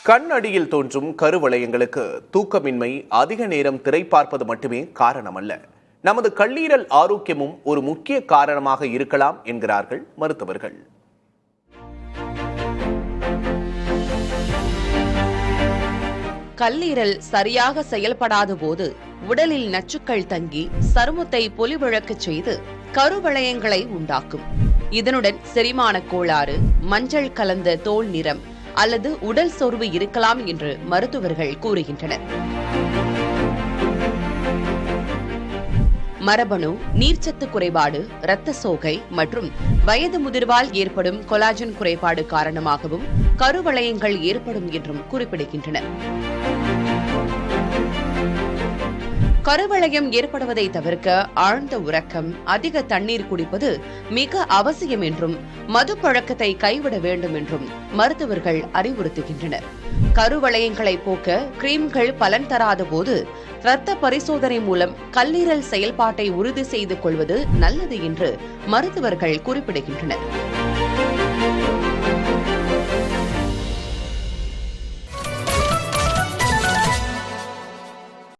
கண் அடியில் தோன்றும் கருவளையங்களுக்கு தூக்கமின்மை, அதிக நேரம் திரை பார்ப்பது மட்டுமே காரணமல்ல, நமது கல்லீரல் ஆரோக்கியமும் ஒரு முக்கிய காரணமாக இருக்கலாம் என்கிறார்கள் மருத்துவர்கள். கல்லீரல் சரியாக செயல்படாத போது உடலில் நச்சுக்கள் தங்கி சருமத்தை பொலிவிழக்கச் செய்து கருவளையங்களை உண்டாக்கும். இதனுடன் செரிமான கோளாறு, மஞ்சள் கலந்த தோல் நிறம் அல்லது உடல் சோர்வு இருக்கலாம் என்று மருத்துவர்கள் கூறுகின்றனர். மரபணு, நீர்ச்சத்து குறைபாடு, இரத்த சோகை மற்றும் வயது முதிர்வால் ஏற்படும் கொலாஜன் குறைபாடு காரணமாகவும் கருவளையங்கள் ஏற்படும் என்றும் குறிப்பிடுகின்றனர். கருவளையம் ஏற்படுவதை தவிர்க்க ஆழ்ந்த உறக்கம், அதிக தண்ணீர் குடிப்பது மிக அவசியம் என்றும் மது பழக்கத்தை கைவிட வேண்டும் என்றும் மருத்துவர்கள் அறிவுறுத்துகின்றனர். கருவளையங்களை போக்க கிரீம்கள் பலன் தராத போது இரத்த பரிசோதனை மூலம் கல்லீரல் செயல்பாட்டை உறுதி செய்து கொள்வது நல்லது என்று மருத்துவர்கள் குறிப்பிடுகின்றனர்.